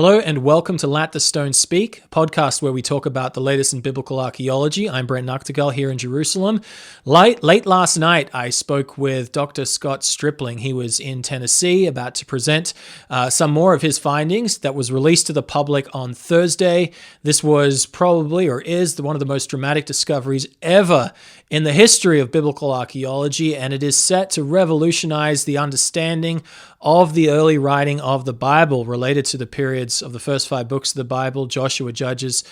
Hello and welcome to Let the Stone Speak, a podcast where we talk about the latest in biblical archaeology. I'm Brent Nagtegaal here in Jerusalem. Late last night, I spoke with Dr. Scott Stripling. He was in Tennessee about to present some more of his findings that was released to the public on Thursday. This was probably, or is, one of the most dramatic discoveries ever in the history of biblical archaeology, and it is set to revolutionize the understanding of the early writing of the Bible related to the periods of the first 5 books of the Bible, Joshua, Judges,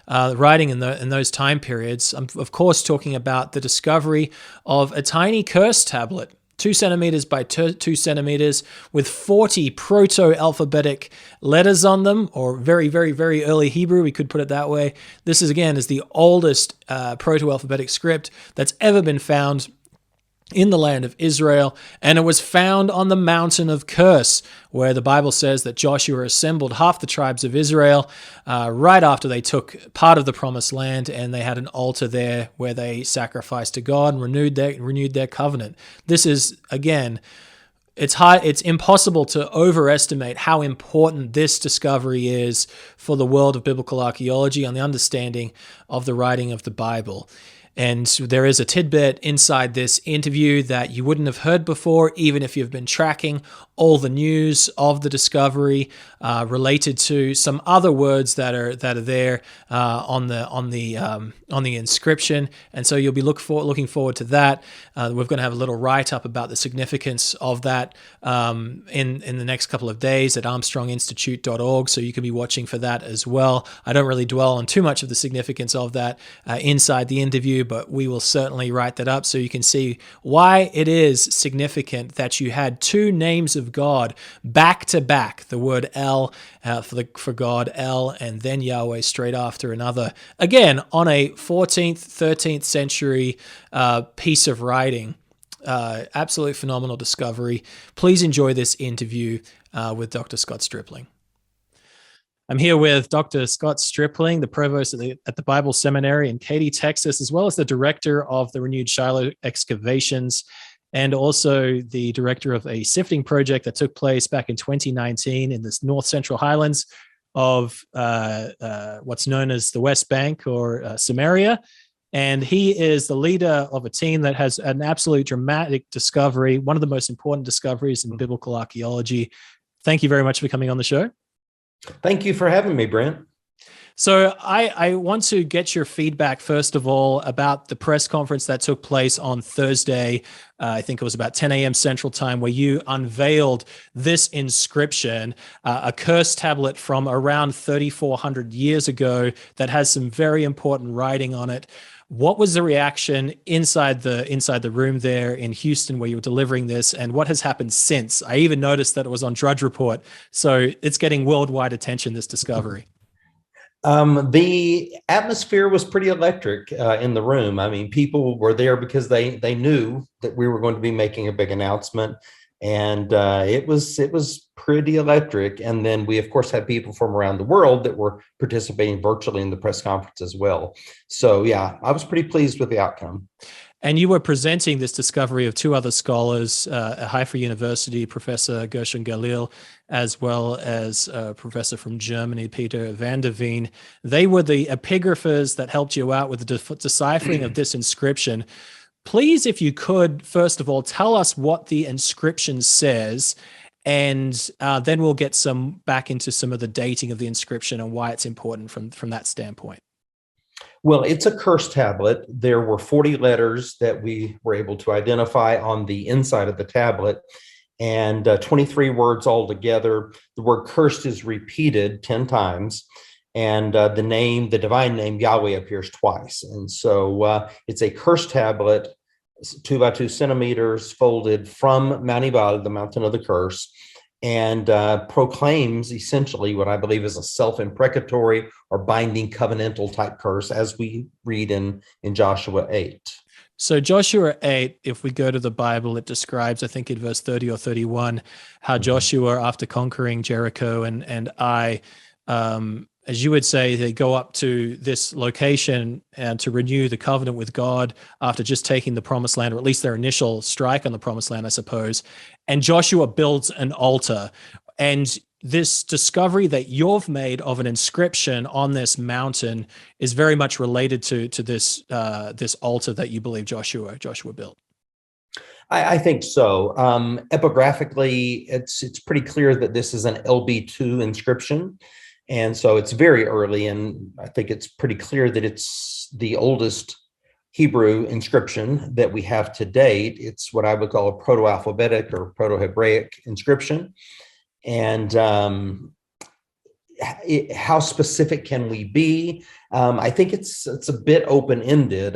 writing in those time periods. I'm, of course, talking about the discovery of a tiny curse tablet, 2 centimeters by 2 centimeters, with 40 proto-alphabetic letters on them, or very, very, very early Hebrew, we could put it that way. This is the oldest proto-alphabetic script that's ever been found in the land of Israel, and it was found on the mountain of Curse, where the Bible says that Joshua assembled half the tribes of Israel right after they took part of the promised land, and they had an altar there where they sacrificed to God and renewed their covenant. This is, again, it's impossible to overestimate how important this discovery is for the world of biblical archaeology and the understanding of the writing of the Bible. And there is a tidbit inside this interview that you wouldn't have heard before, even if you've been tracking all the news of the discovery related to some other words that are there on the inscription. And so you'll be looking forward to that. We're going to have a little write-up about the significance of that in the next couple of days at armstronginstitute.org, so you can be watching for that as well. I don't really dwell on too much of the significance of that inside the interview, but we will certainly write that up so you can see why it is significant that you had 2 names of God back to back, the word El for God, El, and then Yahweh straight after another, again on a 14th, 13th century piece of writing. Absolutely phenomenal discovery. Please enjoy this interview with Dr. Scott Stripling. I'm here with Dr. Scott Stripling, the provost at the Bible Seminary in Katy, Texas, as well as the director of the renewed Shiloh excavations, and also the director of a sifting project that took place back in 2019 in the North Central Highlands of what's known as the West Bank or Samaria. And he is the leader of a team that has an absolute dramatic discovery, one of the most important discoveries in biblical archaeology. Thank you very much for coming on the show. Thank you for having me, Brent. So I want to get your feedback, first of all, about the press conference that took place on Thursday. I think it was about 10 a.m. Central Time, where you unveiled this inscription, a curse tablet from around 3,400 years ago that has some very important writing on it. What was the reaction inside the room there in Houston where you were delivering this, and what has happened since? I even noticed that it was on Drudge Report, so it's getting worldwide attention, this discovery. The atmosphere was pretty electric in the room. I mean, people were there because they knew that we were going to be making a big announcement, and it was pretty electric. And then we, of course, had people from around the world that were participating virtually in the press conference as well. So, yeah, I was pretty pleased with the outcome. And you were presenting this discovery of 2 other scholars at Haifa University, Professor Gershon Galil, as well as a professor from Germany, Peter van der Veen. They were the epigraphers that helped you out with the deciphering of this inscription. Please, if you could, first of all, tell us what the inscription says, and then we'll get back into some of the dating of the inscription and why it's important from that standpoint. Well, it's a curse tablet. There were 40 letters that we were able to identify on the inside of the tablet, and 23 words altogether. The word cursed is repeated 10 times, and the divine name Yahweh appears twice. And so it's a curse tablet, 2 by 2 centimeters, folded from Mount Ebal, the mountain of the curse, and proclaims essentially what I believe is a self-imprecatory or binding covenantal type curse, as we read in Joshua 8. So Joshua 8, if we go to the Bible, it describes, I think in verse 30 or 31, how Joshua, after conquering Jericho and Ai, as you would say, they go up to this location and to renew the covenant with God after just taking the promised land, or at least their initial strike on the promised land, I suppose. And Joshua builds an altar. And this discovery that you've made of an inscription on this mountain is very much related to this this altar that you believe Joshua built. I think so. Epigraphically, it's pretty clear that this is an LB2 inscription. And so it's very early, and I think it's pretty clear that it's the oldest Hebrew inscription that we have to date. It's what I would call a proto-alphabetic or proto-Hebraic inscription. And how specific can we be? I think it's a bit open-ended.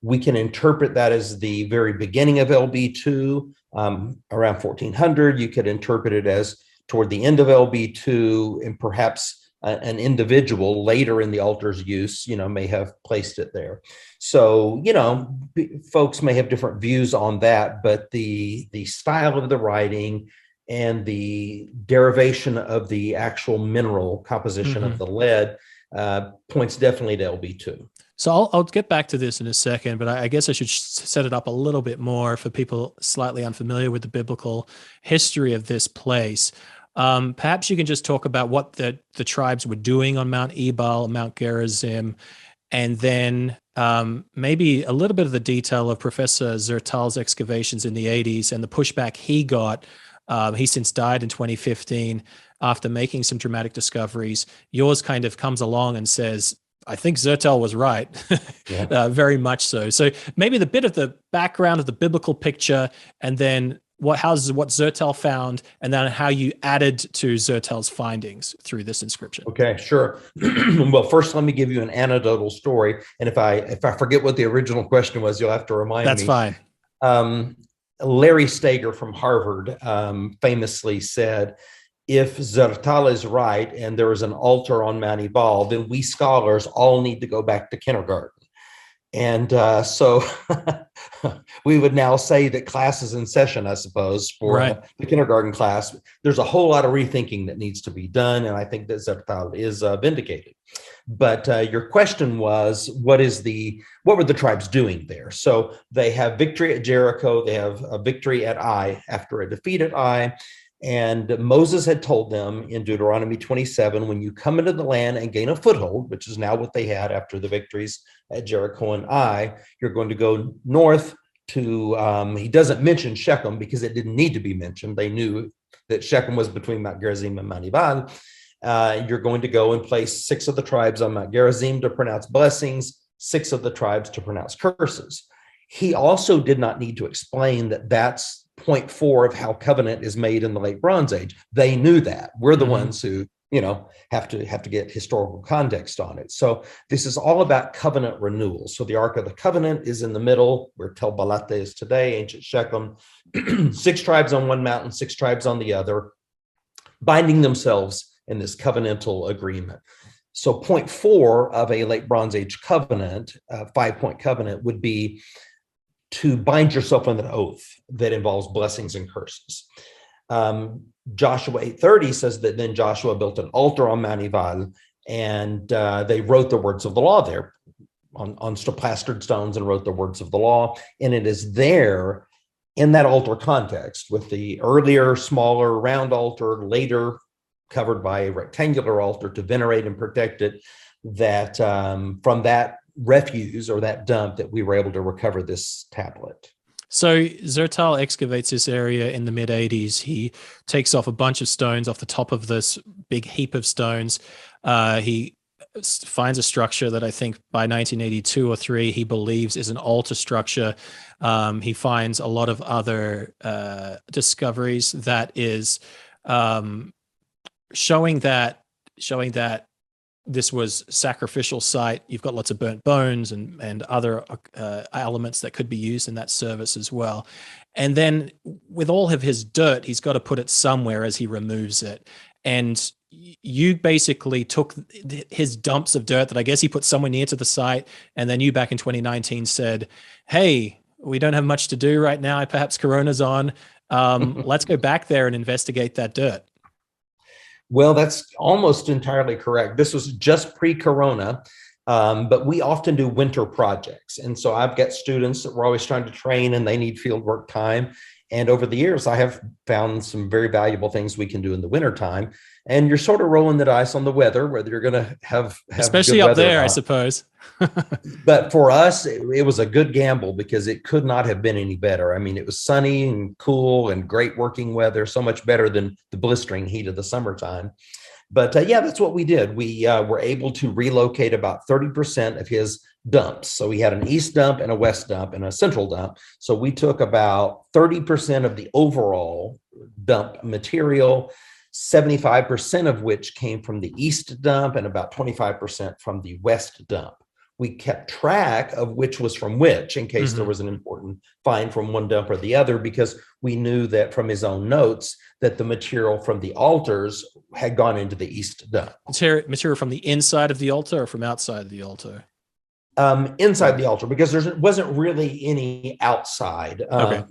We can interpret that as the very beginning of LB2, around 1400. You could interpret it as toward the end of LB2, and perhaps an individual later in the altar's use, may have placed it there. So, folks may have different views on that, but the style of the writing and the derivation of the actual mineral composition of the lead points definitely to LB2. So I'll get back to this in a second, but I guess I should set it up a little bit more for people slightly unfamiliar with the biblical history of this place. Perhaps you can just talk about what the tribes were doing on Mount Ebal, Mount Gerizim, and then maybe a little bit of the detail of Professor Zertal's excavations in the 80s and the pushback he got. He since died in 2015 after making some dramatic discoveries. Yours kind of comes along and says, I think Zertal was right, very much so. So maybe the bit of the background of the biblical picture, and then what Zertal found, and then how you added to Zertal's findings through this inscription. Okay, sure. Well, first, let me give you an anecdotal story, and if I forget what the original question was, you'll have to remind me. That's fine. Larry Stager from Harvard famously said, if Zertal is right and there is an altar on Mount Ebal, then we scholars all need to go back to kindergarten. And so we would now say that class is in session, I suppose, for the kindergarten class. There's a whole lot of rethinking that needs to be done, and I think that Zertal is vindicated. But your question was, what were the tribes doing there? So they have victory at Jericho. They have a victory at Ai after a defeat at Ai. And Moses had told them in Deuteronomy 27, when you come into the land and gain a foothold, which is now what they had after the victories at Jericho and Ai, you're going to go north to, he doesn't mention Shechem because it didn't need to be mentioned. They knew that Shechem was between Mount Gerizim and Mount Ebal. You're going to go and place 6 of the tribes on Mount Gerizim to pronounce blessings, 6 of the tribes to pronounce curses. He also did not need to explain that that's point 4 of how covenant is made in the late Bronze Age. They knew that. We're the ones who, have to get historical context on it. So this is all about covenant renewal. So the Ark of the Covenant is in the middle, where Tel Balate is today, ancient Shechem. 6 tribes on one mountain, 6 tribes on the other, binding themselves in this covenantal agreement. So point 4 of a late Bronze Age covenant, 5-point covenant, would be to bind yourself on an oath that involves blessings and curses. Joshua 8:30 says that then Joshua built an altar on Mount Ebal, and they wrote the words of the law there on plastered stones, and wrote the words of the law. And it is there in that altar context, with the earlier smaller round altar, later covered by a rectangular altar to venerate and protect it, that from that refuse or that dump that we were able to recover this tablet. So Zertal excavates this area in the mid-80s. He takes off a bunch of stones off the top of this big heap of stones. He finds a structure that I think by 1982 or 3 he believes is an altar structure. He finds a lot of other discoveries that is showing that this was sacrificial site. You've got lots of burnt bones and other elements that could be used in that service as well. And then with all of his dirt, he's got to put it somewhere as he removes it. And you basically took his dumps of dirt that I guess he put somewhere near to the site. And then you back in 2019 said, hey, we don't have much to do right now. Perhaps Corona's on. Let's go back there and investigate that dirt. Well, that's almost entirely correct. This was just pre-corona, but we often do winter projects. And so I've got students that we're always trying to train, and they need fieldwork time. And over the years, I have found some very valuable things we can do in the wintertime. And you're sort of rolling the dice on the weather, whether you're going to have especially good up weather or there, I not. suppose. But for us, it was a good gamble because it could not have been any better. I mean, it was sunny and cool and great working weather, so much better than the blistering heat of the summertime. But yeah, that's what we did. We were able to relocate about 30% of his dumps. So we had an east dump and a west dump and a central dump. So we took about 30% of the overall dump material, 75% of which came from the east dump and about 25% from the west dump. We kept track of which was from which in case there was an important find from one dump or the other, because we knew that from his own notes that the material from the altars had gone into the east dump. Material from the inside of the altar or from outside the altar? Inside the altar, because there wasn't really any outside. Okay.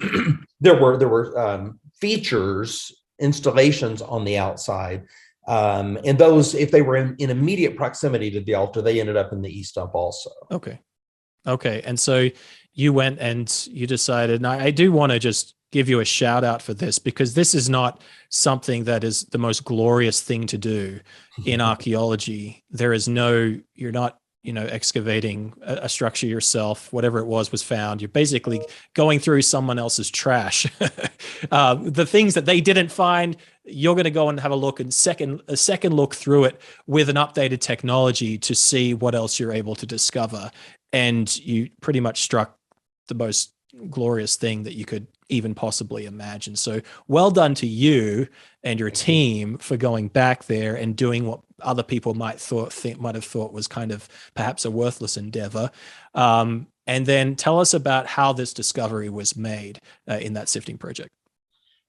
There were features, installations on the outside. And those, if they were in immediate proximity to the altar, they ended up in the east dump also. Okay. And so you went and you decided, and I do want to just give you a shout out for this, because this is not something that is the most glorious thing to do in archaeology. You're not, excavating a structure yourself. Whatever it was found. You're basically going through someone else's trash. The things that they didn't find, you're going to go and have a look and a second look through it with an updated technology to see what else you're able to discover. And you pretty much struck the most glorious thing that you could even possibly imagine. So well done to you and your team for going back there and doing what other people might have thought was kind of perhaps a worthless endeavor. And then tell us about how this discovery was made in that sifting project.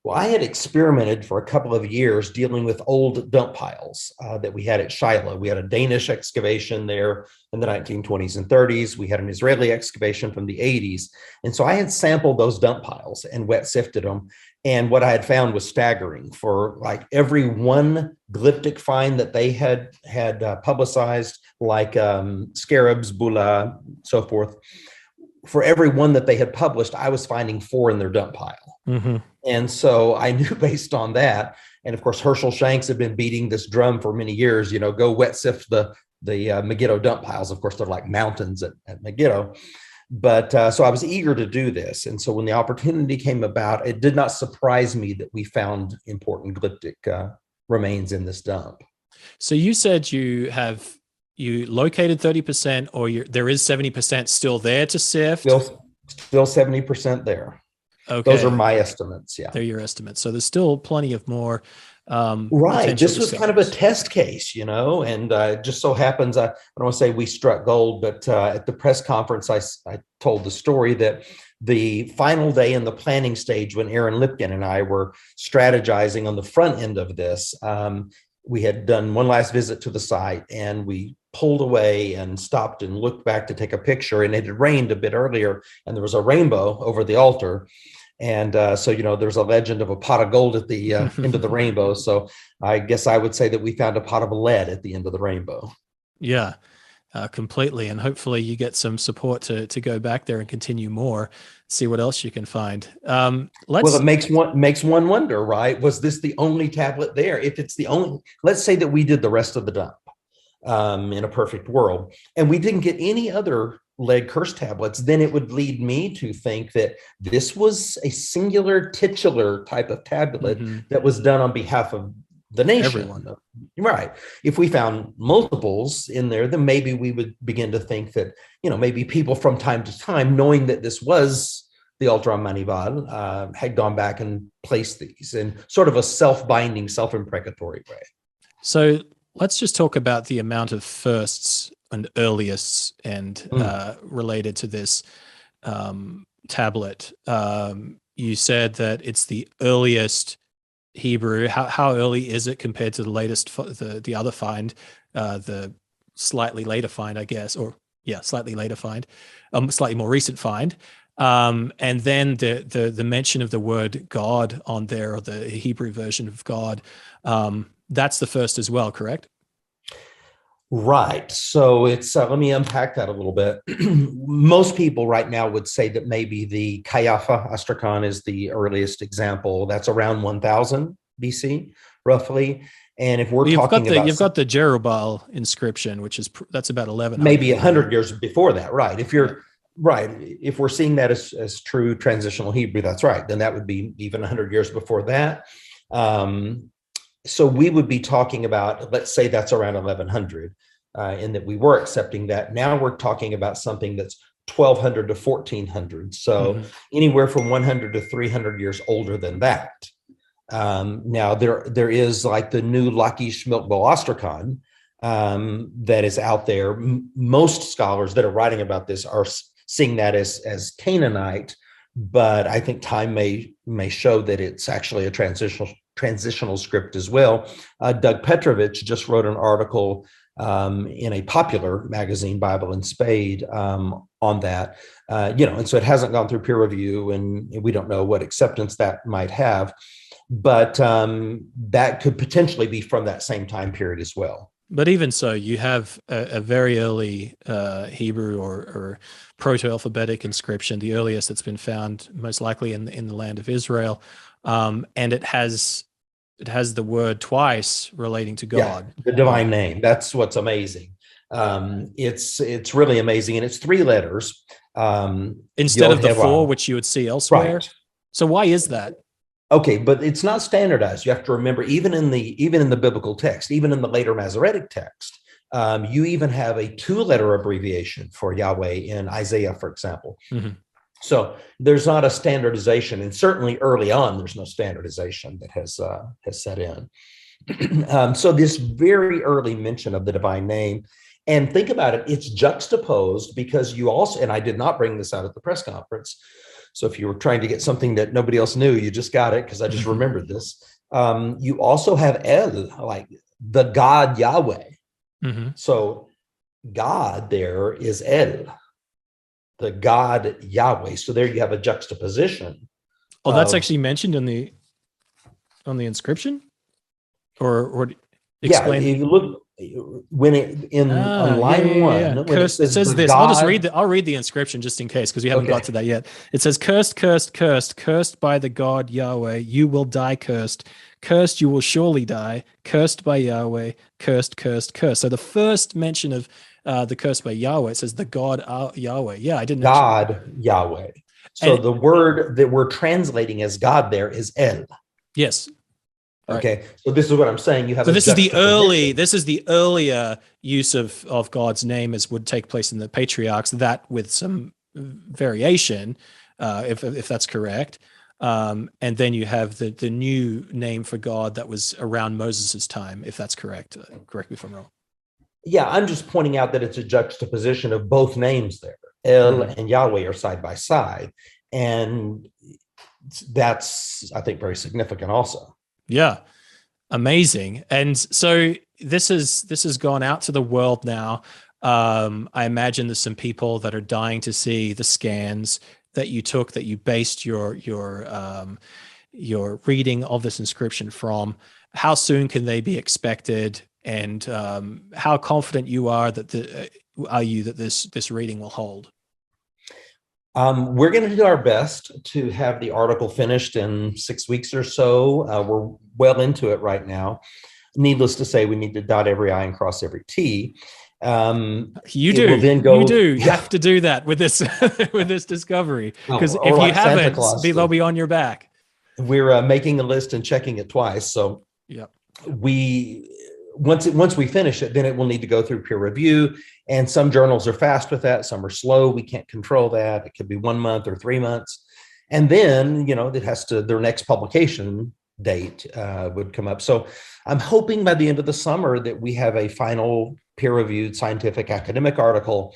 Well, I had experimented for a couple of years dealing with old dump piles that we had at Shiloh. We had a Danish excavation there in the 1920s and 30s. We had an Israeli excavation from the 80s. And so I had sampled those dump piles and wet sifted them. And what I had found was staggering. For like every one glyptic find that they had publicized, like scarabs, bulla, so forth, for every one that they had published, I was finding 4 in their dump pile. And so I knew based on that, and of course, Herschel Shanks had been beating this drum for many years, go wet sift the Megiddo dump piles. Of course, they're like mountains at Megiddo. But so I was eager to do this. And so when the opportunity came about, it did not surprise me that we found important glyptic remains in this dump. So you said you located 30%, or there is 70% still there to sift? Still 70% there. Okay. Those are my estimates. Yeah. They're your estimates. So there's still plenty of more. Right. This was kind of a test case, and it just so happens, I don't want to say we struck gold, but at the press conference, I told the story that the final day in the planning stage, when Aaron Lipkin and I were strategizing on the front end of this, we had done one last visit to the site, and we pulled away and stopped and looked back to take a picture, and it had rained a bit earlier, and there was a rainbow over the altar. And so, there's a legend of a pot of gold at the end of the rainbow. So I guess I would say that we found a pot of lead at the end of the rainbow. Yeah, completely. And hopefully you get some support to go back there and continue more, see what else you can find. Well, it makes one wonder, right? Was this the only tablet there? If it's the only, let's say that we did the rest of the dump in a perfect world, and we didn't get any other lead curse tablets, then it would lead me to think that this was a singular titular type of tablet that was done on behalf of the nation. Everyone. Right. If we found multiples in there, then maybe we would begin to think that, maybe people from time to time, knowing that this was the altar on Mount Ebal, had gone back and placed these in sort of a self-binding, self-imprecatory way. So let's just talk about the amount of firsts and earliest and related to this tablet. You said that it's the earliest Hebrew. How early is it compared to the latest, the other find, the slightly later find, I guess, slightly later find, slightly more recent find. And then the mention of the word God on there, or the Hebrew version of God, that's the first as well, correct? Right. So it's let me unpack that a little bit. Most people right now would say that maybe the Kayafa Astrakhan is the earliest example. That's around 1000 BC, roughly. And if we're Well, talking about you've got the Jerubal inscription, which is that's about 1100. maybe 100 years before that, right? If Yeah. you're right, if we're seeing that as true transitional Hebrew, that's right. Then that would be even 100 years before that. So we would be talking about, let's say that's around 1100, in that we were accepting that. Now we're talking about something that's 1200 to 1400. So anywhere from 100 to 300 years older than that. Now there is like the new Lachish Milkbo Ostrakhan that is out there. Most scholars that are writing about this are seeing that as Canaanite, but I think time may show that it's actually a transitional script as well. Doug Petrovich just wrote an article in a popular magazine, Bible and Spade, on that. And so it hasn't gone through peer review, and we don't know what acceptance that might have, but that could potentially be from that same time period as well. But even so, you have a very early Hebrew or proto-alphabetic inscription, the earliest that's been found, most likely in the land of Israel, and it has the word twice relating to God, the divine name. That's what's amazing. It's really amazing, and it's 3 letters instead of the 4, which you would see elsewhere. Right. So why is that? Okay, but it's not standardized. You have to remember, even in the biblical text, even in the later Masoretic text, you even have a 2-letter abbreviation for Yahweh in Isaiah, for example. So there's not a standardization, and certainly early on, there's no standardization that has set in. So this very early mention of the divine name, and think about it, it's juxtaposed because you also, and I did not bring this out at the press conference, so if you were trying to get something that nobody else knew, you just got it because I just remembered this. You also have El, like the God Yahweh. So God there is El, the God Yahweh. So there you have a juxtaposition. Oh, that's actually mentioned on the inscription, or explain. Yeah, if you look when it on line 1. It says this. God, I'll read the inscription just in case, because we haven't got to that yet. It says, "Cursed, cursed, cursed, cursed by the God Yahweh. You will die cursed. Cursed, you will surely die. Cursed by Yahweh. Cursed, cursed, cursed." So the first mention of the curse by Yahweh, it says the God Yahweh. Yeah, I didn't. God Yahweh. So the word that we're translating as God there is El. Yes. Okay, right. So this is what I'm saying. You have. So this is the earlier use of God's name as would take place in the patriarchs. That with some variation, if that's correct. And then you have the new name for God that was around Moses's time, if that's correct. Correct me if I'm wrong. Yeah, I'm just pointing out that it's a juxtaposition of both names there. El and Yahweh are side by side, and that's, I think, very significant also. Yeah, amazing. And so this has gone out to the world now. I imagine there's some people that are dying to see the scans that you took, that you based your reading of this inscription from. How soon can they be expected? And how confident you are that this reading will hold? We're going to do our best to have the article finished in 6 weeks or so. We're well into it right now. Needless to say, we need to dot every I and cross every T. You have to do that with this with this discovery, because if you haven't, they'll be on your back. We're making a list and checking it twice. So yeah, once we finish it, then it will need to go through peer review. And some journals are fast with that, some are slow. We can't control that. It could be 1 month or 3 months. And then, it has to, their next publication date would come up. So I'm hoping by the end of the summer that we have a final peer-reviewed scientific academic article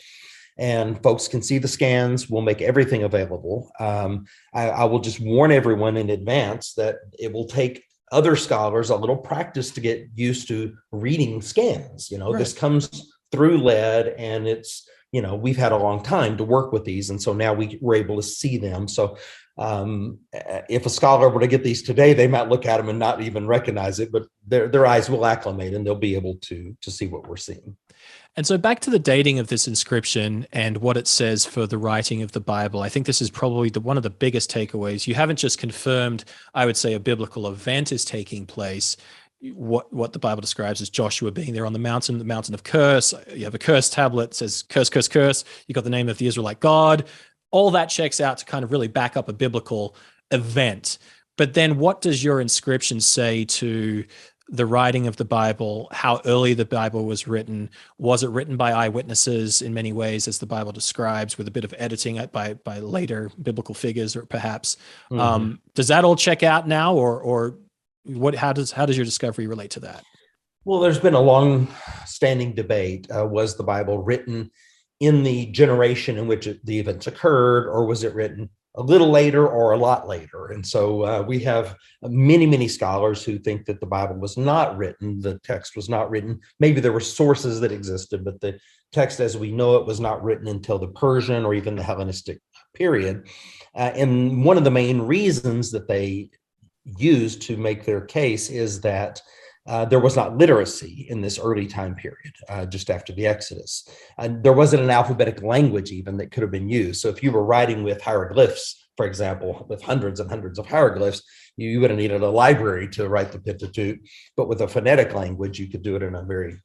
and folks can see the scans. We'll make everything available. I will just warn everyone in advance that it will take other scholars a little practice to get used to reading scans. Right. This comes through lead, and it's we've had a long time to work with these, and so now we're able to see them. So if a scholar were to get these today, they might look at them and not even recognize it, but their eyes will acclimate and they'll be able to see what we're seeing. And so back to the dating of this inscription and what it says for the writing of the Bible, I think this is probably one of the biggest takeaways. You haven't just confirmed, I would say, a biblical event is taking place. What the Bible describes as Joshua being there on the mountain of curse. You have a curse tablet, says curse, curse, curse. You got the name of the Israelite God. All that checks out to kind of really back up a biblical event. But then what does your inscription say to the writing of the Bible, how early the Bible was written? Was it written by eyewitnesses in many ways, as the Bible describes, with a bit of editing by later biblical figures, or perhaps? Does that all check out now, or what? How does your discovery relate to that? Well, there's been a long-standing debate. Was the Bible written in the generation in which the events occurred, or was it written a little later or a lot later? And so we have many, many scholars who think that the Bible was not written, the text was not written. Maybe there were sources that existed, but the text as we know it was not written until the Persian or even the Hellenistic period. And one of the main reasons that they use to make their case is that there was not literacy in this early time period, just after the Exodus. There wasn't an alphabetic language even that could have been used. So if you were writing with hieroglyphs, for example, with hundreds and hundreds of hieroglyphs, you would have needed a library to write the Pentateuch. But with a phonetic language, you could do it in a very,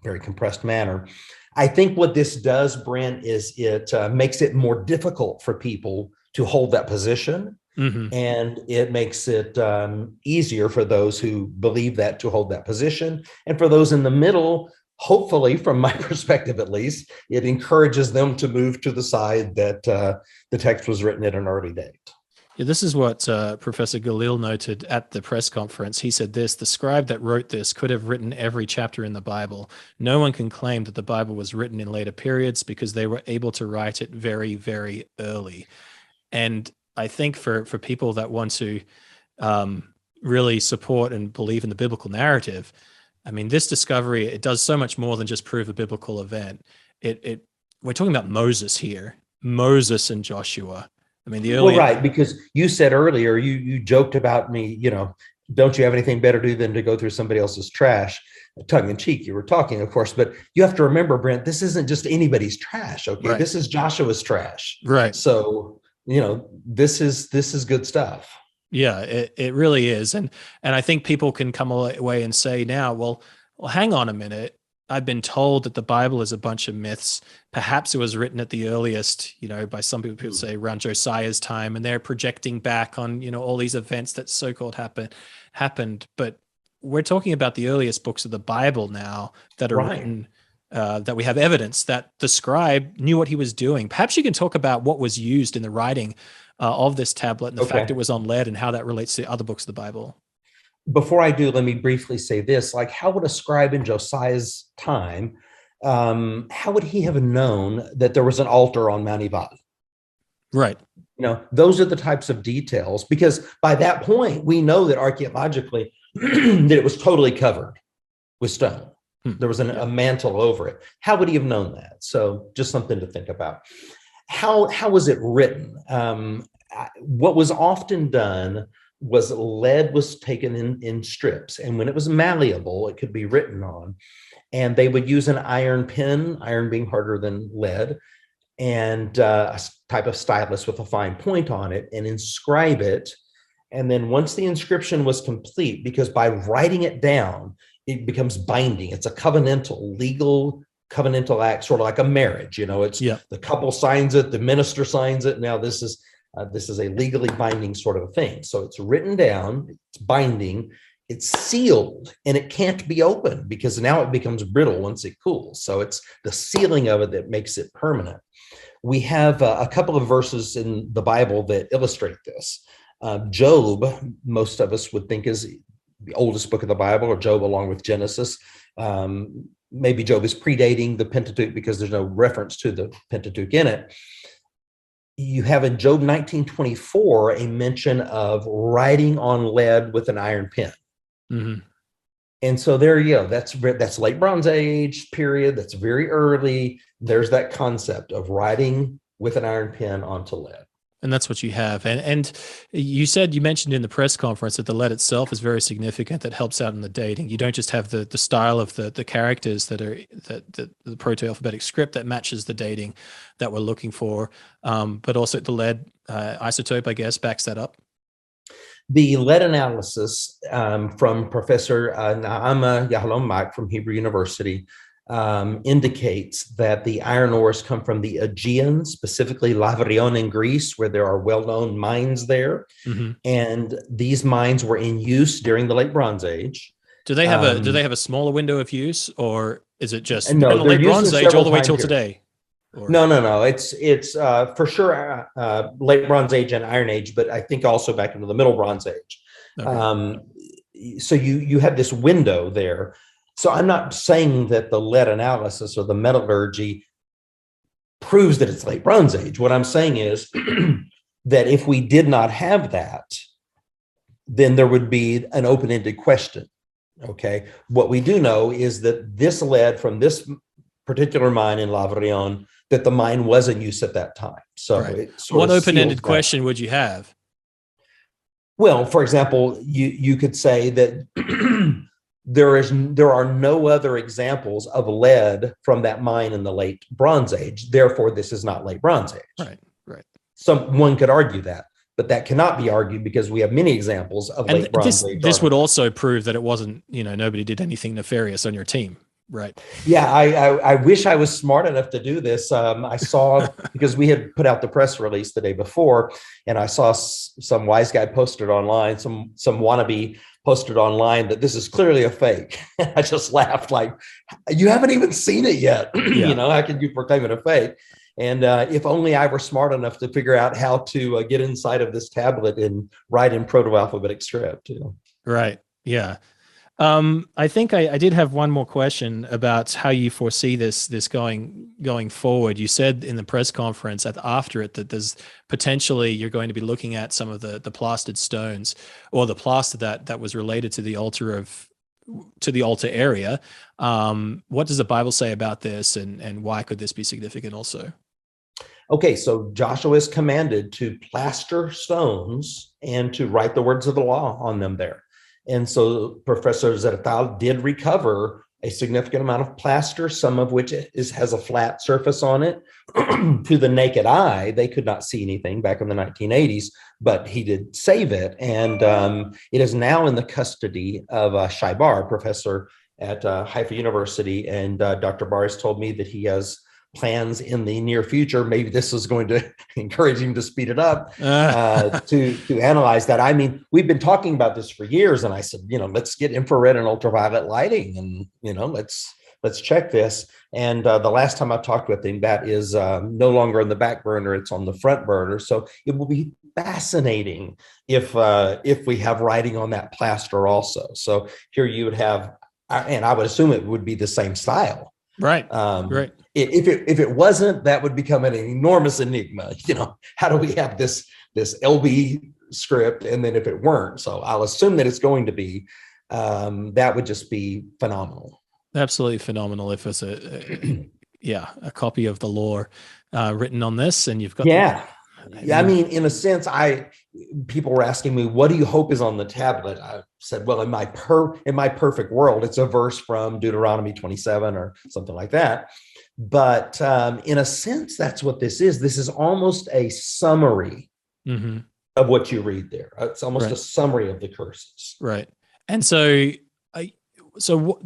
very compressed manner. I think what this does, Brent, is it makes it more difficult for people to hold that position. And it makes it easier for those who believe that to hold that position. And for those in the middle, hopefully, from my perspective at least, it encourages them to move to the side that the text was written at an early date. Yeah, this is what Professor Galil noted at the press conference. He said this: the scribe that wrote this could have written every chapter in the Bible. No one can claim that the Bible was written in later periods because they were able to write it very, very early. And I think for people that want to really support and believe in the biblical narrative, I mean, this discovery, it does so much more than just prove a biblical event. We're talking about Moses here, Moses and Joshua. I mean, well, right, because you said earlier, you joked about me, don't you have anything better to do than to go through somebody else's trash? Tongue in cheek, you were talking, of course, but you have to remember, Brent, this isn't just anybody's trash. Okay, right. This is Joshua's trash. Right. So this is good stuff. Yeah, it really is. And I think people can come away and say now, well, hang on a minute. I've been told that the Bible is a bunch of myths. Perhaps it was written at the earliest, by some people say around Josiah's time, and they're projecting back on, all these events that so-called happened. But we're talking about the earliest books of the Bible now that are written, that we have evidence that the scribe knew what he was doing. Perhaps you can talk about what was used in the writing of this tablet and the fact it was on lead and how that relates to other books of the Bible. Before I do, let me briefly say this: like, how would a scribe in Josiah's time, how would he have known that there was an altar on Mount Ebal? Right. Those are the types of details, because by that point, we know that archaeologically that it was totally covered with stone. There was a mantle over it. How would he have known that? So just something to think about. How was it written? What was often done was lead was taken in strips, and when it was malleable, it could be written on, and they would use an iron pen, iron being harder than lead, and a type of stylus with a fine point on it, and inscribe it. And then once the inscription was complete, because by writing it down, it becomes binding. It's a legal covenantal act, sort of like a marriage. It's the couple signs it, the minister signs it. Now this is a legally binding sort of a thing. So it's written down, it's binding, it's sealed, and it can't be opened because now it becomes brittle once it cools. So it's the sealing of it that makes it permanent. We have a couple of verses in the Bible that illustrate this. Job, most of us would think is the oldest book of the Bible, or Job along with Genesis. Maybe Job is predating the Pentateuch because there's no reference to the Pentateuch in it. You have in Job 19:24 a mention of writing on lead with an iron pen. And so there you go. That's late Bronze Age period. That's very early. There's that concept of writing with an iron pen onto lead. And that's what you have. And you mentioned in the press conference that the lead itself is very significant, that helps out in the dating. You don't just have the style of the characters that are the proto-alphabetic script that matches the dating that we're looking for, but also the lead isotope, I guess, backs that up. The lead analysis from Professor Naama Yahalom from Hebrew University indicates that the iron ores come from the Aegean, specifically Lavrion in Greece, where there are well-known mines there. Mm-hmm. And these mines were in use during the late Bronze Age. Do they have a smaller window of use, or is it just no, the late Bronze Age all the way till today? Or? No. It's for sure late Bronze Age and Iron Age, but I think also back into the Middle Bronze Age. Okay. So you have this window there. So I'm not saying that the lead analysis or the metallurgy proves that it's late Bronze Age. What I'm saying is that if we did not have that, then there would be an open-ended question. Okay. What we do know is that this lead from this particular mine in Lavrion, that the mine was in use at that time. So right. What open-ended question would you have? Well, for example, you could say that there are no other examples of lead from that mine in the late Bronze Age. Therefore, this is not late Bronze Age. Right. Someone could argue that, but that cannot be argued because we have many examples of late Bronze Age. This would also prove that it wasn't, nobody did anything nefarious on your team. Right. Yeah, I wish I was smart enough to do this. I saw, because we had put out the press release the day before, and I saw some wise guy posted online, some wannabe posted online that this is clearly a fake. I just laughed, like, you haven't even seen it yet. Yeah. How can you proclaim it a fake? And if only I were smart enough to figure out how to get inside of this tablet and write in proto-alphabetic script. Right. Yeah. I think I did have one more question about how you foresee this going forward. You said in the press conference after it that there's potentially you're going to be looking at some of the plastered stones or the plaster that was related to the altar area. What does the Bible say about this, and why could this be significant also? Okay, so Joshua is commanded to plaster stones and to write the words of the law on them there. And so Professor Nagtegaal did recover a significant amount of plaster, some of which has a flat surface on it. To the naked eye, they could not see anything back in the 1980s, but he did save it. And it is now in the custody of Shai Bar, professor at Haifa University. And Dr. Bar has told me that he has plans in the near future. Maybe this is going to encourage him to speed it up to analyze that. I mean, we've been talking about this for years, and I said, let's get infrared and ultraviolet lighting, and let's check this. And the last time I talked with him, that is no longer on the back burner; it's on the front burner. So it will be fascinating if we have writing on that plaster also. So here you would have, and I would assume it would be the same style. Right. Right. If it wasn't, that would become an enormous enigma. How do we have this LB script, and then if it weren't? So I'll assume that it's going to be. That would just be phenomenal. Absolutely phenomenal. If it's a copy of the law written on this, and you've got Yeah, I mean, in a sense, people were asking me, what do you hope is on the tablet? I said, well, in my perfect world, it's a verse from Deuteronomy 27 or something like that. But in a sense, that's what this is. This is almost a summary of what you read there. It's almost a summary of the curses. Right. And so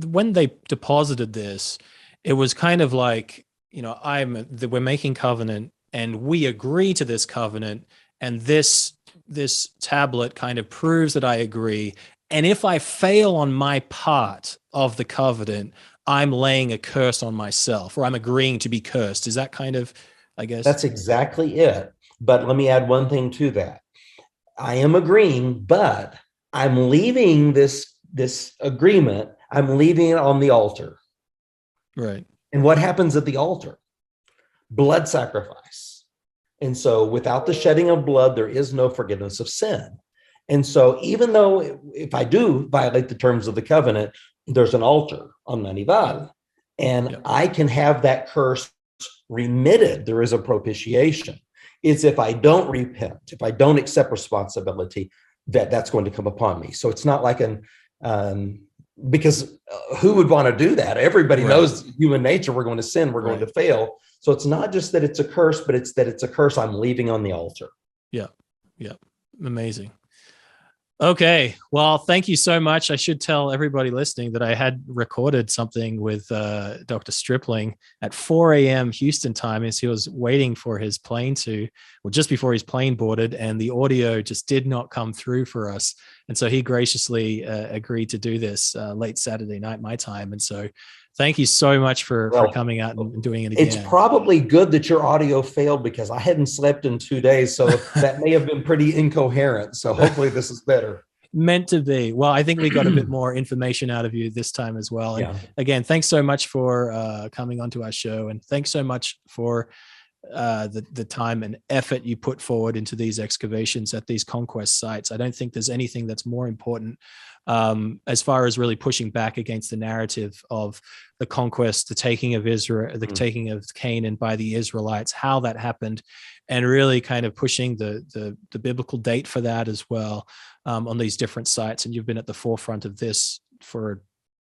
when they deposited this, it was kind of like, we're making covenant, and we agree to this covenant, and this tablet kind of proves that I agree. And if I fail on my part of the covenant, I'm laying a curse on myself, or I'm agreeing to be cursed. Is that kind of, I guess? That's exactly it. But let me add one thing to that. I am agreeing, but I'm leaving this agreement, I'm leaving it on the altar. Right. And what happens at the altar? Blood sacrifice. And so without the shedding of blood, there is no forgiveness of sin. And so even though if I do violate the terms of the covenant, there's an altar on Mount Ebal, and Yep. I can have that curse remitted. There is a propitiation. It's if I don't repent, if I don't accept responsibility, that's going to come upon me. So it's not like because who would want to do that? Everybody knows human nature. We're going to sin. We're going to fail. So it's not just that it's a curse, but it's that it's a curse I'm leaving on the altar. Yeah. Yeah. Amazing. Okay. Well, thank you so much. I should tell everybody listening that I had recorded something with Dr. Stripling at 4 a.m. Houston time as he was waiting for his plane just before his plane boarded, and the audio just did not come through for us. And so he graciously agreed to do this late Saturday night, my time. And so thank you so much for coming out and doing it again. It's probably good that your audio failed because I hadn't slept in 2 days. So that may have been pretty incoherent. So hopefully this is better. Meant to be. Well, I think we got a bit more information out of you this time as well. And again, thanks so much for coming onto our show. And thanks so much for the time and effort you put forward into these excavations at these conquest sites. I don't think there's anything that's more important as far as really pushing back against the narrative of the conquest, the taking of Israel, the taking of Canaan by the Israelites, how that happened, and really kind of pushing the biblical date for that as well on these different sites. And you've been at the forefront of this for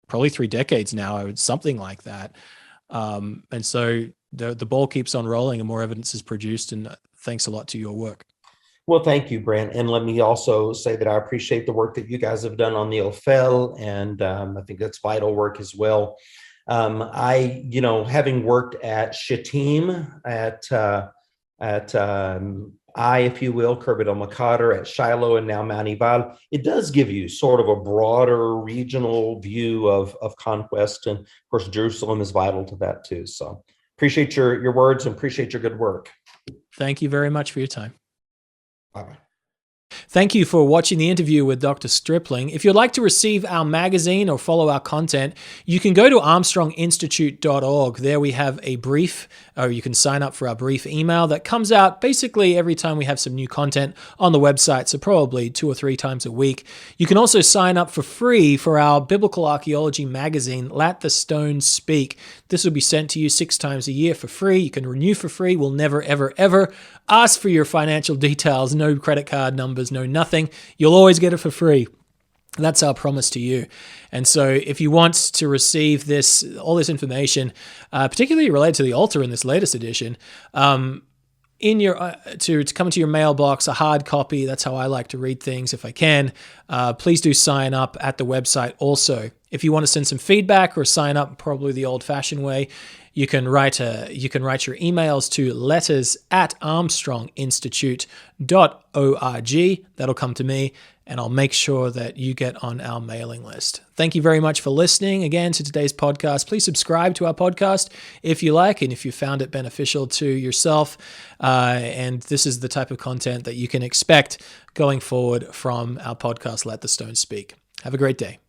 probably 3 decades now, something like that. And so the ball keeps on rolling and more evidence is produced. And thanks a lot to your work. Well, thank you, Brent. And let me also say that I appreciate the work that you guys have done on the Ophel, and I think that's vital work as well. Having worked at Shittim, at if you will, Kirbet el-Makader, at Shiloh, and now Mount Ebal, it does give you sort of a broader regional view of conquest. And of course, Jerusalem is vital to that too. So appreciate your words and appreciate your good work. Thank you very much for your time. Bye-bye. Thank you for watching the interview with Dr. Stripling. If you'd like to receive our magazine or follow our content, you can go to armstronginstitute.org. There we have a brief, or you can sign up for our brief email that comes out basically every time we have some new content on the website, so probably 2 or 3 times a week. You can also sign up for free for our biblical archaeology magazine, Let the Stones Speak. This will be sent to you 6 times a year for free. You can renew for free. We'll never, ever, ever ask for your financial details, no credit card numbers, no nothing. You'll always get it for free. That's our promise to you. And so if you want to receive all this information, particularly related to the altar in this latest edition, in your to come into your mailbox, a hard copy, that's how I like to read things if I can, please do sign up at the website also. If you want to send some feedback or sign up probably the old-fashioned way, you can write your emails to letters@armstronginstitute.org. That'll come to me, and I'll make sure that you get on our mailing list. Thank you very much for listening again to today's podcast. Please subscribe to our podcast if you like, and if you found it beneficial to yourself. And this is the type of content that you can expect going forward from our podcast, Let the Stones Speak. Have a great day.